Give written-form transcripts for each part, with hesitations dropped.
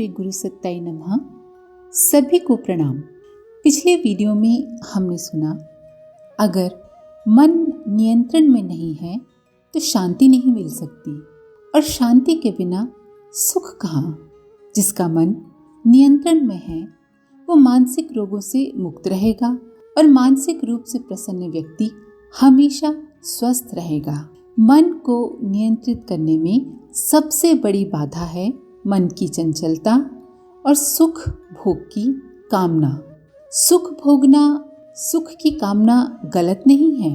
श्री गुरु सत्ताई नमः। सभी को प्रणाम। पिछले वीडियो में हमने सुना, अगर मन नियंत्रण में नहीं है तो शांति नहीं मिल सकती, और शांति के बिना सुख कहाँ। जिसका मन नियंत्रण में है वो मानसिक रोगों से मुक्त रहेगा, और मानसिक रूप से प्रसन्न व्यक्ति हमेशा स्वस्थ रहेगा। मन को नियंत्रित करने में सबसे बड़ी बाधा है मन की चंचलता और सुख भोग की कामना। सुख भोगना, सुख की कामना गलत नहीं है,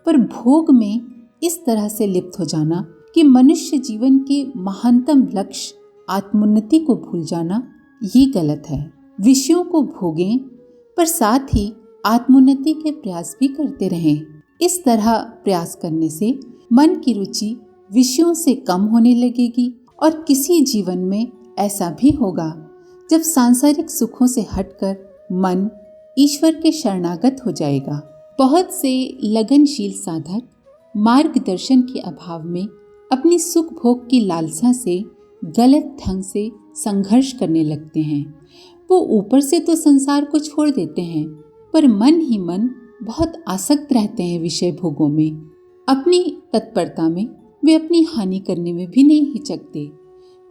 पर भोग में इस तरह से लिप्त हो जाना कि मनुष्य जीवन के महानतम लक्ष्य आत्मोन्नति को भूल जाना, ये गलत है। विषयों को भोगें पर साथ ही आत्मोन्नति के प्रयास भी करते रहें। इस तरह प्रयास करने से मन की रुचि विषयों से कम होने लगेगी, और किसी जीवन में ऐसा भी होगा जब सांसारिक सुखों से हटकर मन ईश्वर के शरणागत हो जाएगा। बहुत से लगनशील साधक मार्गदर्शन के अभाव में अपनी सुख भोग की लालसा से गलत ढंग से संघर्ष करने लगते हैं। वो ऊपर से तो संसार को छोड़ देते हैं, पर मन ही मन बहुत आसक्त रहते हैं विषय भोगों में। अपनी तत्परता में वे अपनी हानि करने में भी नहीं हिचकते,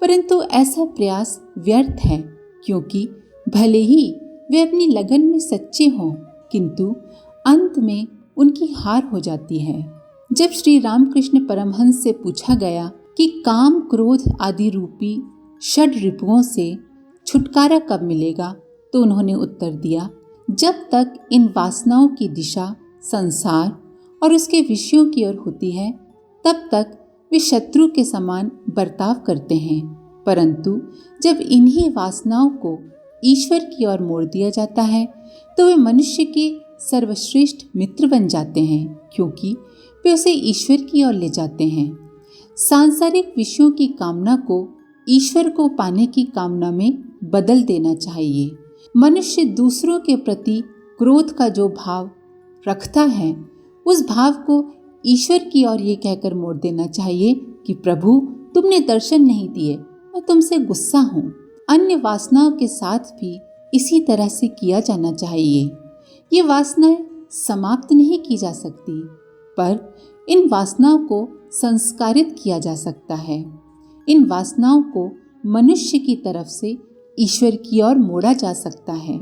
परंतु ऐसा प्रयास व्यर्थ है, क्योंकि भले ही वे अपनी लगन में सच्चे हों, किंतु अंत में उनकी हार हो जाती है। जब श्री रामकृष्ण परमहंस से पूछा गया कि काम क्रोध आदि रूपी षड रिपुओं से छुटकारा कब मिलेगा, तो उन्होंने उत्तर दिया, जब तक इन वासनाओं की दिशा संसार और उसके विषयों की ओर होती है, तब तक वे शत्रु के समान बर्ताव करते हैं, परंतु जब इन्हीं वासनाओं को ईश्वर की ओर मोड़ दिया जाता है तो वे मनुष्य के सर्वश्रेष्ठ मित्र बन जाते हैं, क्योंकि वे उसे ईश्वर की ओर ले जाते हैं। सांसारिक विषयों की कामना को ईश्वर को पाने की कामना में बदल देना चाहिए। मनुष्य दूसरों के प्रति क्रोध का जो भाव रखता है, उस भाव को ईश्वर की ओर ये कहकर मोड़ देना चाहिए कि प्रभु, तुमने दर्शन नहीं दिए, मैं तुमसे गुस्सा हूँ। अन्य वासनाओं के साथ भी इसी तरह से किया जाना चाहिए। ये वासनाएं समाप्त नहीं की जा सकती, पर इन वासनाओं को संस्कारित किया जा सकता है। इन वासनाओं को मनुष्य की तरफ से ईश्वर की ओर मोड़ा जा सकता है।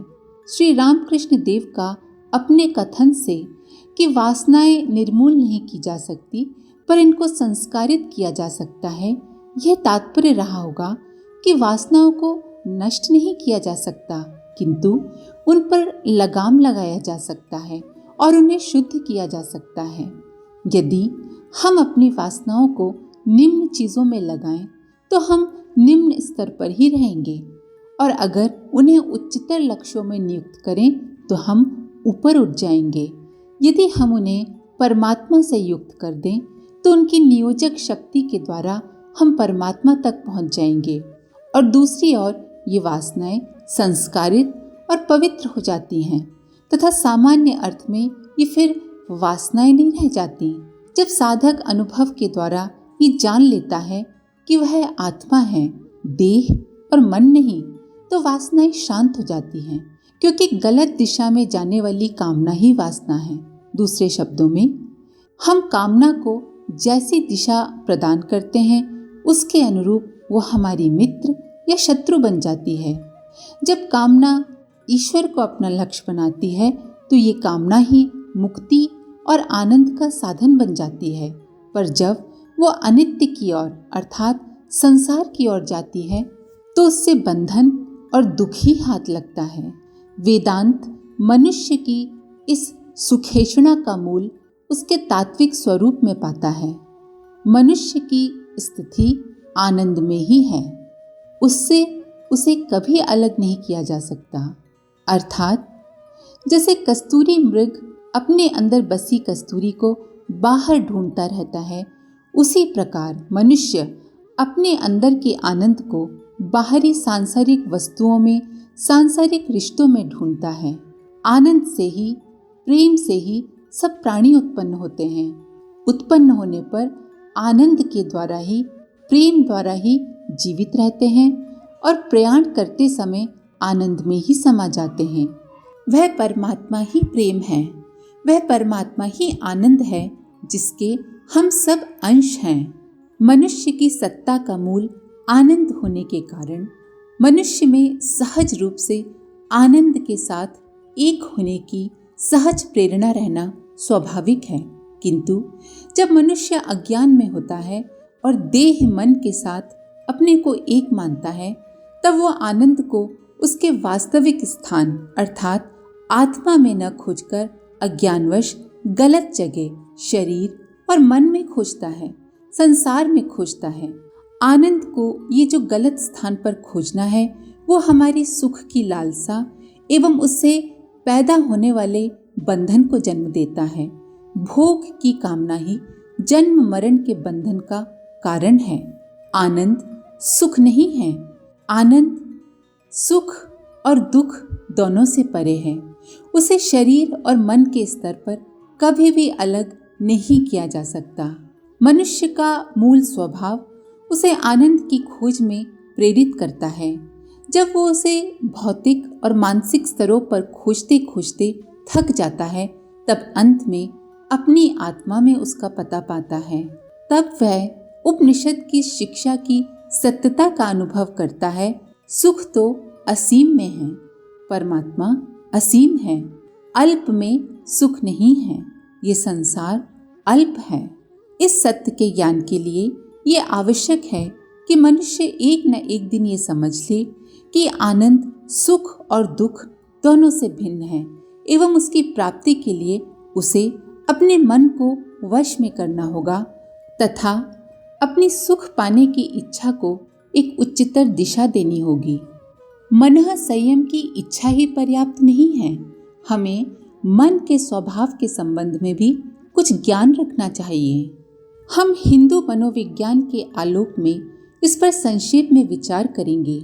श्री रामकृष्ण देव का अपने कथन से कि वासनाएं निर्मूल नहीं की जा सकती, पर इनको संस्कारित किया जा सकता है, यह तात्पर्य रहा होगा कि वासनाओं को नष्ट नहीं किया जा सकता, किंतु उन पर लगाम लगाया जा सकता है और उन्हें शुद्ध किया जा सकता है। यदि हम अपनी वासनाओं को निम्न चीज़ों में लगाएं तो हम निम्न स्तर पर ही रहेंगे, और अगर उन्हें उच्चतर लक्ष्यों में नियुक्त करें तो हम ऊपर उठ जाएंगे। यदि हम उन्हें परमात्मा से युक्त कर दें तो उनकी नियोजक शक्ति के द्वारा हम परमात्मा तक पहुंच जाएंगे, और दूसरी ओर ये वासनाएं संस्कारित और पवित्र हो जाती हैं, तथा सामान्य अर्थ में ये फिर वासनाएं नहीं रह जाती। जब साधक अनुभव के द्वारा ये जान लेता है कि वह आत्मा है, देह और मन नहीं, तो वासनाएं शांत हो जाती हैं, क्योंकि गलत दिशा में जाने वाली कामना ही वासना है। दूसरे शब्दों में, हम कामना को जैसी दिशा प्रदान करते हैं उसके अनुरूप वो हमारी मित्र या शत्रु बन जाती है। जब कामना ईश्वर को अपना लक्ष्य बनाती है तो ये कामना ही मुक्ति और आनंद का साधन बन जाती है, पर जब वो अनित्य की ओर अर्थात संसार की ओर जाती है तो उससे बंधन और दुख ही हाथ लगता है। वेदांत मनुष्य की इस सुखेषणा का मूल उसके तात्विक स्वरूप में पाता है। मनुष्य की स्थिति आनंद में ही है, उससे उसे कभी अलग नहीं किया जा सकता। अर्थात जैसे कस्तूरी मृग अपने अंदर बसी कस्तूरी को बाहर ढूंढता रहता है, उसी प्रकार मनुष्य अपने अंदर के आनंद को बाहरी सांसारिक वस्तुओं में, सांसारिक रिश्तों में ढूंढता है। आनंद से ही, प्रेम से ही सब प्राणी उत्पन्न होते हैं। उत्पन्न होने पर आनंद के द्वारा ही, प्रेम द्वारा ही जीवित रहते हैं, और प्रयाण करते समय आनंद में ही समा जाते हैं। वह परमात्मा ही प्रेम है, वह परमात्मा ही आनंद है जिसके हम सब अंश हैं। मनुष्य की सत्ता का मूल आनंद होने के कारण मनुष्य में सहज रूप से आनंद के साथ एक होने की सहज प्रेरणा रहना स्वाभाविक है। किंतु जब मनुष्य अज्ञान में होता है और देह मन के साथ अपने को एक मानता है, तब वो आनंद को उसके वास्तविक स्थान अर्थात आत्मा में न खोजकर अज्ञानवश गलत जगह शरीर और मन में खोजता है, संसार में खोजता है। आनंद को ये जो गलत स्थान पर खोजना है वो हमारी सुख की लालसा एवं उससे पैदा होने वाले बंधन को जन्म देता है। भोग की कामना ही जन्म मरण के बंधन का कारण है। आनंद सुख नहीं है, आनंद सुख और दुख दोनों से परे है। उसे शरीर और मन के स्तर पर कभी भी अलग नहीं किया जा सकता। मनुष्य का मूल स्वभाव उसे आनंद की खोज में प्रेरित करता है। जब वो उसे भौतिक और मानसिक स्तरों पर खोजते खोजते थक जाता है, तब अंत में अपनी आत्मा में उसका पता पाता है। तब वह उपनिषद की शिक्षा की सत्यता का अनुभव करता है। सुख तो असीम में है, परमात्मा असीम है। अल्प में सुख नहीं है, ये संसार अल्प है। इस सत्य के ज्ञान के लिए ये आवश्यक है कि मनुष्य एक न एक दिन ये समझ ले कि आनंद सुख और दुख दोनों से भिन्न है एवं उसकी प्राप्ति के लिए उसे अपने मन को वश में करना होगा तथा अपनी सुख पाने की इच्छा को एक उच्चतर दिशा देनी होगी। मनः संयम की इच्छा ही पर्याप्त नहीं है, हमें मन के स्वभाव के संबंध में भी कुछ ज्ञान रखना चाहिए। हम हिंदू मनोविज्ञान के आलोक में इस पर संक्षेप में विचार करेंगे,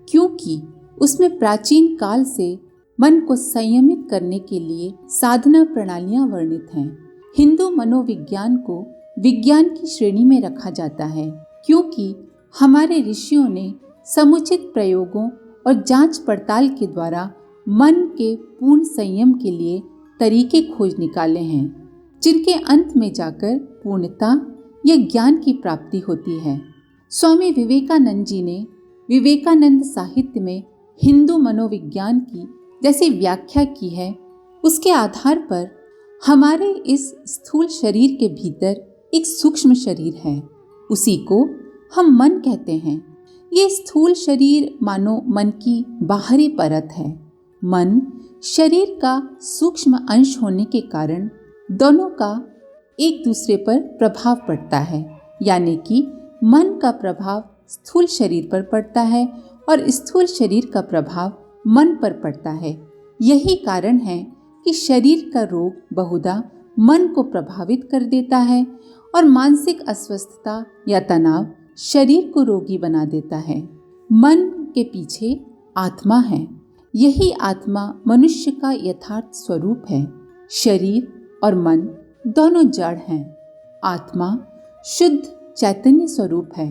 क्योंकि उसमें प्राचीन काल से मन को संयमित करने के लिए साधना प्रणालियां वर्णित हैं। हिंदू मनोविज्ञान को विज्ञान की श्रेणी में रखा जाता है, क्योंकि हमारे ऋषियों ने समुचित प्रयोगों और जांच पड़ताल के द्वारा मन के पूर्ण संयम के लिए तरीके खोज निकाले हैं, जिनके अंत में जाकर पूर्णता या ज्ञान की प्राप्ति होती है। स्वामी विवेकानंद जी ने विवेकानंद साहित्य में हिंदू मनोविज्ञान की जैसी व्याख्या की है, उसके आधार पर हमारे इस स्थूल शरीर के भीतर एक सूक्ष्म शरीर है, उसी को हम मन कहते हैं। ये स्थूल शरीर मानो मन की बाहरी परत है। मन शरीर का सूक्ष्म अंश होने के कारण दोनों का एक दूसरे पर प्रभाव पड़ता है, यानी कि मन का प्रभाव स्थूल शरीर पर पड़ता है और स्थूल शरीर का प्रभाव मन पर पड़ता है। यही कारण है कि शरीर का रोग बहुधा मन को प्रभावित कर देता है और मानसिक अस्वस्थता या तनाव शरीर को रोगी बना देता है। मन के पीछे आत्मा है, यही आत्मा मनुष्य का यथार्थ स्वरूप है। शरीर और मन दोनों जड़ हैं। आत्मा शुद्ध चैतन्य स्वरूप है।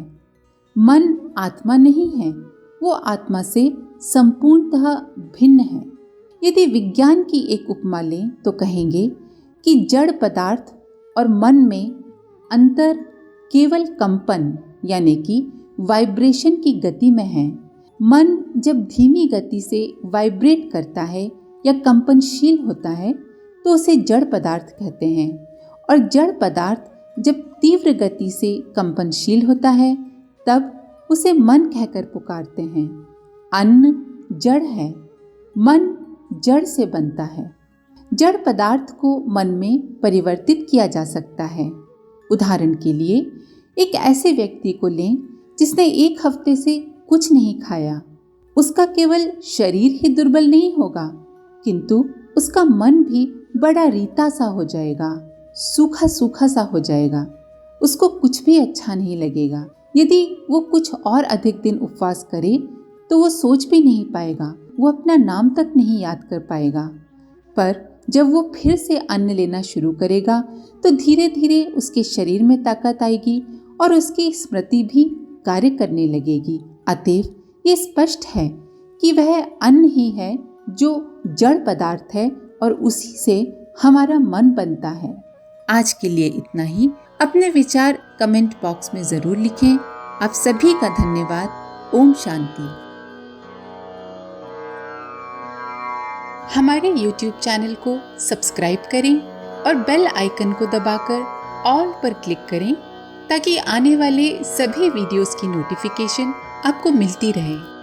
मन आत्मा नहीं है, वो आत्मा से संपूर्णतः भिन्न है। यदि विज्ञान की एक उपमा लें तो कहेंगे कि जड़ पदार्थ और मन में अंतर केवल कंपन यानी कि वाइब्रेशन की गति में है। मन जब धीमी गति से वाइब्रेट करता है या कंपनशील होता है तो उसे जड़ पदार्थ कहते हैं, और जड़ पदार्थ जब तीव्र गति से कंपनशील होता है तब उसे मन कहकर पुकारते हैं। अन्न जड़ है, मन जड़ से बनता है। जड़ पदार्थ को मन में परिवर्तित किया जा सकता है। उदाहरण के लिए एक ऐसे व्यक्ति को लें जिसने एक हफ्ते से कुछ नहीं खाया। उसका केवल शरीर ही दुर्बल नहीं होगा, किंतु उसका मन भी बड़ा रीता सा हो जाएगा, सूखा सूखा सा हो जाएगा। उसको कुछ भी अच्छा नहीं लगेगा। यदि वो कुछ और अधिक दिन उपवास करे तो वो सोच भी नहीं पाएगा, वो अपना नाम तक नहीं याद कर पाएगा। पर जब वो फिर से अन्न लेना शुरू करेगा तो धीरे धीरे उसके शरीर में ताकत आएगी और उसकी स्मृति भी कार्य करने लगेगी। अतएव ये स्पष्ट है कि वह अन्न ही है जो जड़ पदार्थ है और उसी से हमारा मन बनता है। आज के लिए इतना ही। अपने विचार कमेंट बॉक्स में जरूर लिखें। आप सभी का धन्यवाद। ओम शांति। हमारे YouTube चैनल को सब्सक्राइब करें और बेल आइकन को दबाकर ऑल पर क्लिक करें ताकि आने वाले सभी वीडियोस की नोटिफिकेशन आपको मिलती रहे।